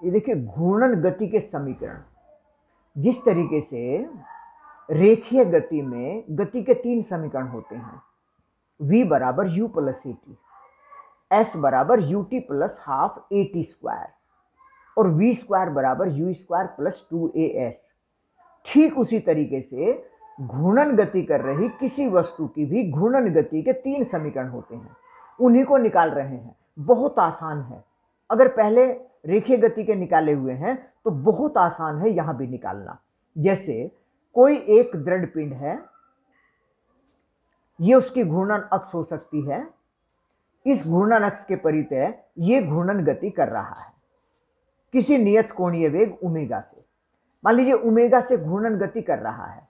ये देखिए घूर्णन गति के समीकरण। जिस तरीके से रेखीय गति में गति के तीन समीकरण होते हैं, v बराबर u plus A T, s बराबर U T plus half A T square और v स्क्वायर बराबर यू स्क्वायर प्लस 2as। ठीक उसी तरीके से घूर्णन गति कर रही किसी वस्तु की भी घूर्णन गति के तीन समीकरण होते हैं, उन्हीं को निकाल रहे हैं। बहुत आसान है। अगर पहले रेखीय गति के निकाले हुए हैं तो बहुत आसान है यहां भी निकालना। जैसे कोई एक दृढ़ पिंड है, ये उसकी घूर्णन अक्ष हो सकती है। इस घूर्णन अक्ष के परितः ये घूर्णन गति कर रहा है किसी नियत कोणीय वेग ओमेगा से। मान लीजिए ओमेगा से घूर्णन गति कर रहा है।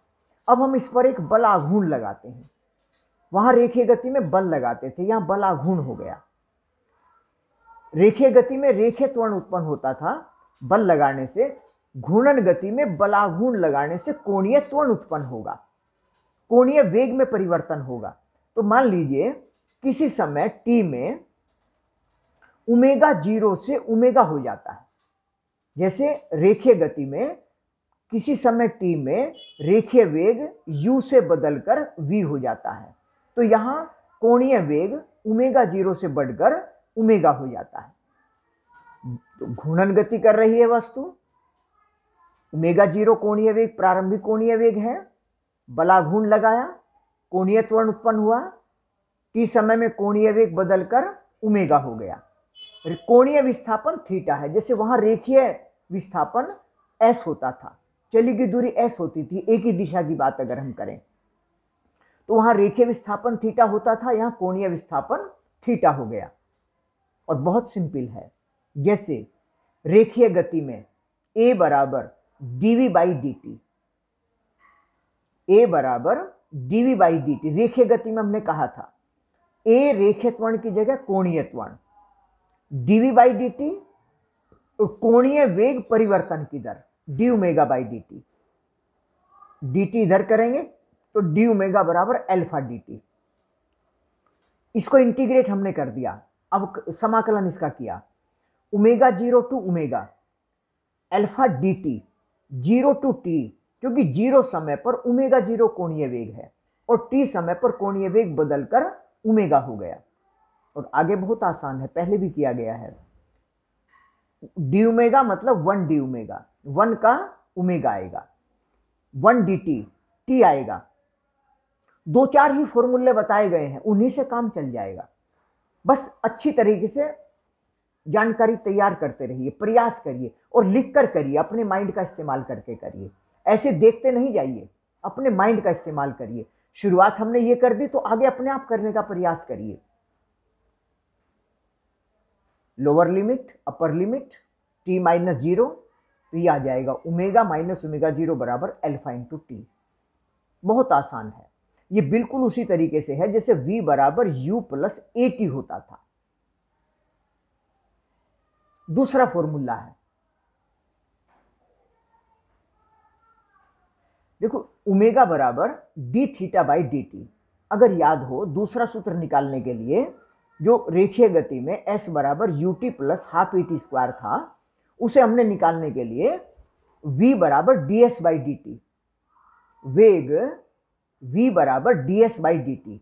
अब हम इस पर एक बल आघूर्ण लगाते हैं। वहां रेखीय गति में बल लगाते थे, यहां बल आघूर्ण हो गया। रेखीय गति में रेखीय त्वरण उत्पन्न होता था बल लगाने से, घूर्णन गति में बलाघूर्ण लगाने से कोणीय त्वरण उत्पन्न होगा, कोणीय वेग में परिवर्तन होगा। तो मान लीजिए किसी समय t में ओमेगा 0 से ओमेगा हो जाता है। जैसे रेखीय गति में किसी समय t में रेखीय वेग u से बदलकर v हो जाता है, तो यहां कोणीय वेग ओमेगा 0 से बढ़कर ओमेगा हो जाता है। तो घूर्णन गति कर रही है वस्तु, ओमेगा 0 कोणीय वेग प्रारंभिक कोणीय वेग है, बलाघूर्ण लगाया, कोणीय त्वरण उत्पन्न हुआ, t समय में कोणीय वेग बदलकर ओमेगा हो गया। कोणीय विस्थापन थीटा है। जैसे वहां रेखीय विस्थापन s होता था, चली गई दूरी s होती थी, एक ही दिशा की बात अगर हम करें तो वहां रेखीय विस्थापन थीटा होता था, यहां कोणीय विस्थापन थीटा हो गया। और बहुत सिंपल है। जैसे रेखीय गति में a बराबर dv by D T, a बराबर dv बाई डी टी, रेखीय गति में हमने कहा था a रेखीय त्वरण की जगह कोणीय त्वरण, dv बाई डी टी कोणीय वेग परिवर्तन की दर D omega by D T, D T इधर करेंगे तो डी ओमेगा बराबर अल्फा डी टी। इसको इंटीग्रेट हमने कर दिया, अब समाकलन इसका किया, omega 0 to omega alpha D T, 0 to T, क्योंकि 0 समय पर ओमेगा 0 कोणीय वेग है और टी समय पर कोणीय वेग बदलकर ओमेगा हो गया। और आगे बहुत आसान है, पहले भी किया गया है। डी ओमेगा मतलब 1 डी ओमेगा, 1 का ओमेगा आएगा, 1 डी टी, टी आएगा। 2-4 ही फॉर्मूले बताए गए हैं, उन्हीं से काम चल जाएगा। बस अच्छी तरीके से जानकारी तैयार करते रहिए, प्रयास करिए और लिख कर करिए, अपने माइंड का इस्तेमाल करके करिए। ऐसे देखते नहीं जाइए, अपने माइंड का इस्तेमाल करिए। शुरुआत हमने ये कर दी तो आगे अपने आप करने का प्रयास करिए। Lower limit upper limit t minus 0, तो ये आ जाएगा ओमेगा माइनस ओमेगा 0 बराबर अल्फा इंटू टी। बहुत आसान है। ये बिल्कुल उसी तरीके से है जैसे v बराबर u प्लस ए टी होता था। दूसरा फॉर्मूला है, देखो ओमेगा बराबर D theta by D T. अगर याद हो दूसरा सूत्र निकालने के लिए जो रेखीय गति में s बराबर U T plus half A T square था, उसे हमने निकालने के लिए v बराबर D S by D T, वेग v बराबर D S by D T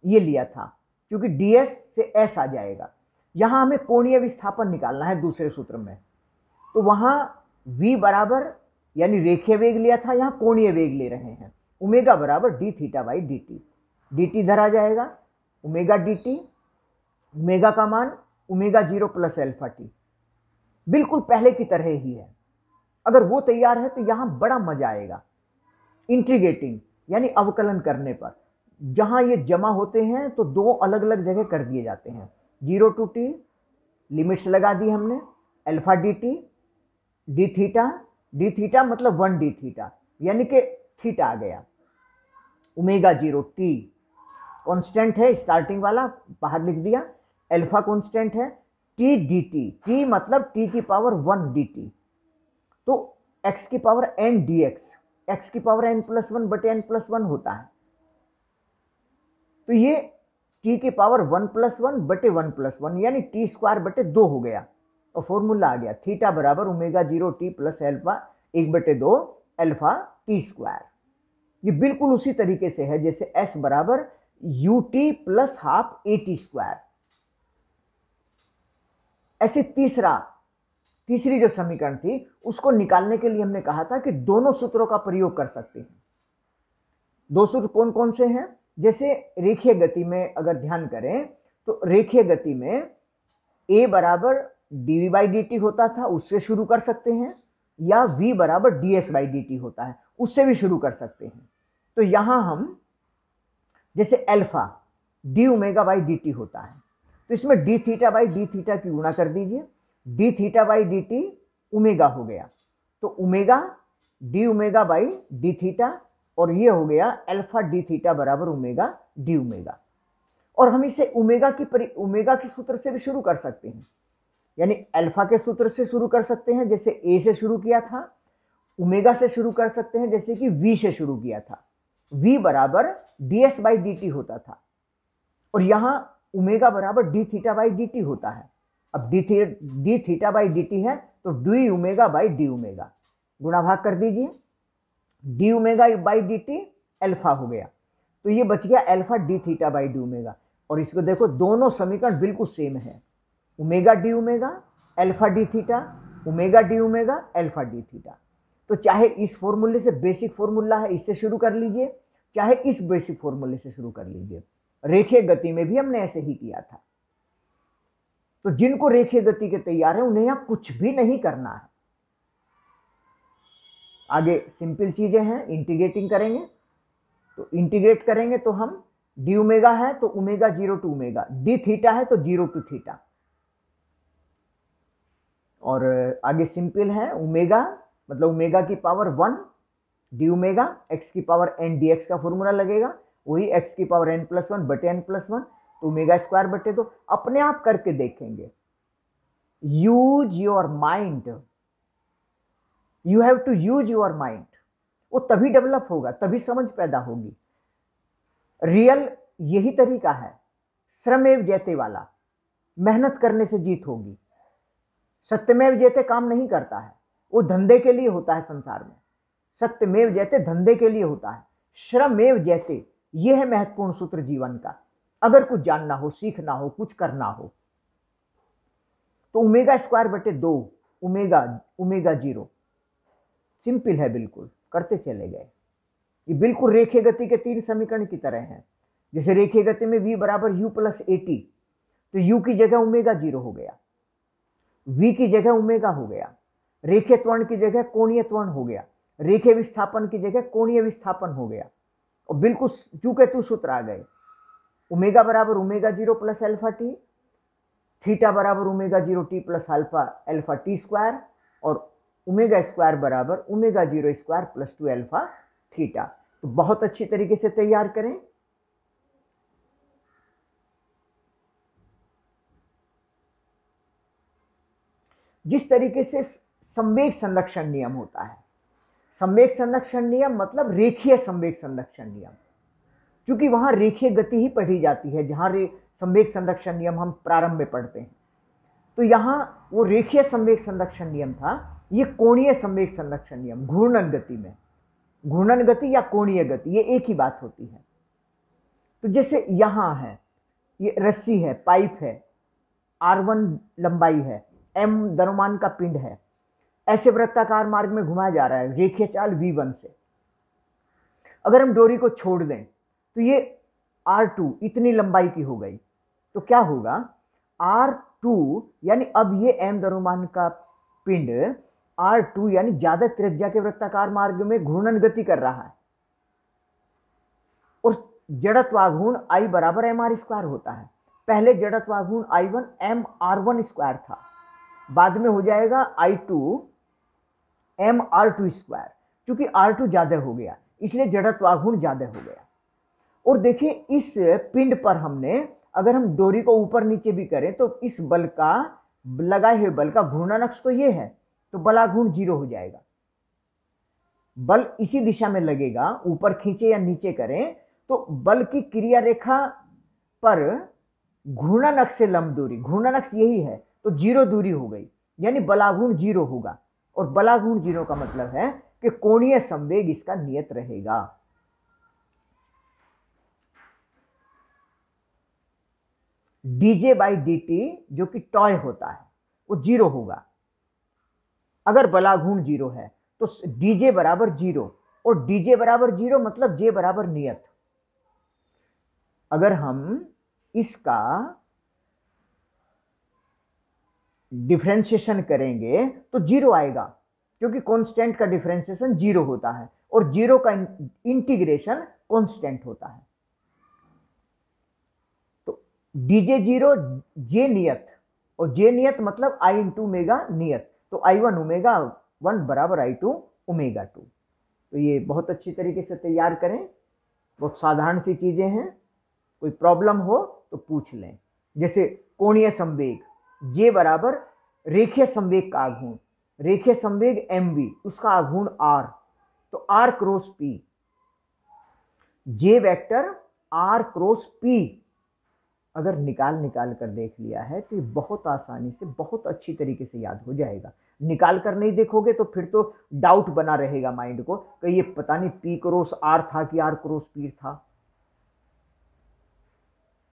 ये लिया था, क्योंकि ds से s आ जाएगा। यहां हमें कोणीय विस्थापन निकालना है दूसरे सूत्र में, तो वहां v बराबर यानी रेखीय वेग लिया था, यहां कोणीय वेग ले रहे हैं, ओमेगा बराबर D theta by D T. D T इधर आ जाएगा, ओमेगा डी टी, ओमेगा का मान ओमेगा 0 प्लस अल्फा टी, बिल्कुल पहले की तरह ही है। अगर वो तैयार है तो यहां बड़ा मजा आएगा इंटीग्रेटिंग यानी अवकलन करने पर। जहां ये जमा होते हैं तो दो अलग अलग जगह कर दिए जाते हैं। 0 टू टी लिमिट्स लगा दी हमने, alpha D T, D theta मतलब 1 डी थीटा यानी कि थीटा आ गया, ओमेगा 0 टी कॉन्स्टेंट है स्टार्टिंग वाला बाहर लिख दिया, अल्फा कॉन्स्टेंट है, टी डी टी, टी मतलब टी की पावर 1 डी टी, तो एक्स की power N D X, X की पावर एन प्लस 1 बटे एन प्लस 1 होता है। तो ये टी की पावर 1 प्लस 1 बटे 1 प्लस 1 यानी टी स्क्वायर बटे 2 हो गया। और फॉर्मूला आ गया थीटा बराबर omega 0 T plus alpha 1/2 alpha T square. ये बिल्कुल उसी तरीके से है जैसे एस बराबर U T plus half A T square. ऐसे तीसरी जो समीकरण थी उसको निकालने के लिए हमने कहा था कि दोनों सूत्रों का प्रयोग कर सकते हैं। दो सूत्र कौन कौन से हैं? जैसे रेखीय गति में अगर ध्यान करें तो रेखीय गति में a बराबर dv बाई डी टी होता था, उससे शुरू कर सकते हैं, या v बराबर ds बाई डी टी होता है, उससे भी शुरू कर सकते हैं। तो यहां हम जैसे alpha D omega by D T होता है, तो इसमें D theta by D theta की गुणा कर दीजिए, D theta by D T omega हो गया, तो omega D omega by D theta, और ये हो गया अल्फा डी थीटा बराबर ओमेगा डी ओमेगा। और हम इसे ओमेगा के सूत्र से भी शुरू कर सकते हैं, यानी अल्फा के सूत्र से शुरू कर सकते हैं जैसे ए से शुरू किया था, ओमेगा से शुरू कर सकते हैं जैसे कि वी से शुरू किया था, वी बराबर D S by D T होता था, और यहां ओमेगा बराबर D theta by D T होता है। अब D theta by D T है तो D omega by D omega, गुणा भाग कर दीजिए, D omega by D T alpha हो गया, तो ये बच गया alpha D theta by D omega. और इसको देखो दोनों समीकरण बिल्कुल सेम है, omega D omega alpha D theta, omega D omega alpha D theta. तो चाहे इस फॉर्मूले से, बेसिक फॉर्मूला है इससे शुरू कर लीजिए, चाहे इस बेसिक फॉर्मूले से शुरू कर लीजिए। रेखीय गति में भी हमने ऐसे ही किया था। तो जिनको रेखीय गति के तैयार है उन्हें यहां कुछ भी नहीं करना है। आगे सिंपल चीजें हैं, इंटीग्रेटिंग करेंगे तो इंटीग्रेट करेंगे तो हम डी ओमेगा है तो omega 0 to omega, D theta है तो 0 टू थीटा, और आगे सिंपल है ओमेगा मतलब ओमेगा की पावर 1 डी ओमेगा, एक्स की पावर एन डी एक्स का फॉर्मूला लगेगा, वही एक्स की पावर एन प्लस वन बटे एन प्लस वन, तो ओमेगा स्क्वायर बटे 2। अपने आप करके देखेंगे। Use your mind, you have to use your mind, वो तभी डेवलप होगा, तभी समझ पैदा होगी। रियल यही तरीका है, श्रमेव जयते वाला, मेहनत करने से जीत होगी। सत्यमेव जयते काम नहीं करता है, वो धंधे के लिए होता है संसार में। सत्यमेव जयते धंधे के लिए होता है, श्रमेव जयते ये है महत्वपूर्ण सूत्र जीवन का। अगर कुछ जानना हो, सीखना हो, कुछ करना हो तो ओमेगा स्क्वायर बटे 2 ओमेगा 0, सिंपल है, बिल्कुल करते चले गए। ये बिल्कुल रेखीय गति के 3 समीकरण की तरह है। जैसे रेखीय गति में v बराबर u प्लस ए टी, तो u की जगह ओमेगा 0 हो गया, v की जगह ओमेगा हो गया, रेखीय त्वरण की जगह कोणीय त्वरण हो गया, रेखीय विस्थापन की जगह कोणीय विस्थापन हो गया, और बिल्कुल जू के तू सूत्र आ गए। ओमेगा बराबर omega 0 plus alpha T, theta बराबर omega 0 T plus alpha T square, और ओमेगा स्क्वायर बराबर omega 0 square plus 2 alpha theta. तो बहुत अच्छी तरीके से तैयार करें। जिस तरीके से संवेग संरक्षण नियम होता है, संवेग संरक्षण नियम मतलब रेखीय संवेग संरक्षण नियम, क्योंकि वहां रेखीय गति ही पढ़ी जाती है जहां संवेग संरक्षण नियम हम प्रारंभ में पढ़ते हैं। तो यहां वो रेखीय संवेग संरक्षण नियम था, ये कोणीय संवेग संरक्षण नियम। घूर्णन गति में, घूर्णन गति या कोणीय गति ये एक ही बात होती है। तो जैसे यहां है, ये रस्सी है, पाइप है, R1 लंबाई है, M द्रव्यमान का पिंड है, ऐसे वृत्ताकार मार्ग में घुमाया जा रहा है रेखीय चाल V1 से। अगर हम डोरी को छोड़ दें तो ये R2 इतनी लंबाई की हो गई, तो क्या होगा, R2 यानी अब ये M द्रव्यमान का पिंड R2 यानी ज्यादा त्रिज्या के वृत्ताकार मार्ग में घूर्णन गति कर रहा है, और जड़त्वाघूर्ण I बराबर mr स्क्वायर होता है। पहले जड़त्वाघूर्ण I1 mr1 स्क्वायर था, बाद में हो जाएगा I2 mr2 स्क्वायर, क्योंकि R2 ज्यादा हो गया इसलिए जड़त्वाघूर्ण ज्यादा हो गया। और देखिए इस पिंड पर हमने, अगर हम डोरी को ऊपर नीचे भी करें तो इस बल का, लगाए हुए बल का घूर्णन अक्ष तो ये है, तो बलाघूर्ण 0 हो जाएगा। बल इसी दिशा में लगेगा, ऊपर खींचे या नीचे करें तो बल की क्रिया रेखा पर घूर्णन अक्ष से लंब दूरी, घूर्णन अक्ष यही है, तो 0 दूरी हो गई, यानी बलागुण 0 होगा। और बलागुण 0 का मतलब है कि कोणीय संवेग इसका नियत रहेगा। dj बाई dt जो कि टॉय होता है वो 0 होगा अगर बलागुण 0 है। तो dj बराबर 0, और dj बराबर 0 मतलब j बराबर नियत। अगर हम इसका डिफरेंशिएशन करेंगे तो 0 आएगा, क्योंकि कांस्टेंट का डिफरेंशिएशन 0 होता है और 0 का इंटीग्रेशन कांस्टेंट होता है। तो dj 0 j नियत, और j नियत मतलब i इंटू ओमेगा नियत। तो i1 ओमेगा 1 बराबर i2 ओमेगा 2। तो ये बहुत अच्छी तरीके से तैयार करें, बहुत साधारण सी चीजें हैं। कोई प्रॉब्लम हो तो पूछ लें। जैसे कोणीय संवेग J बराबर रेखीय संवेग का आघूर्ण, रेखीय संवेग mv, उसका आघूर्ण r, तो r cross p, J vector r cross p अगर निकाल कर देख लिया है तो ये बहुत आसानी से बहुत अच्छी तरीके से याद हो जाएगा। निकाल कर नहीं देखोगे तो फिर तो डाउट बना रहेगा माइंड को कि ये पता नहीं p क्रॉस r था कि r क्रॉस p था।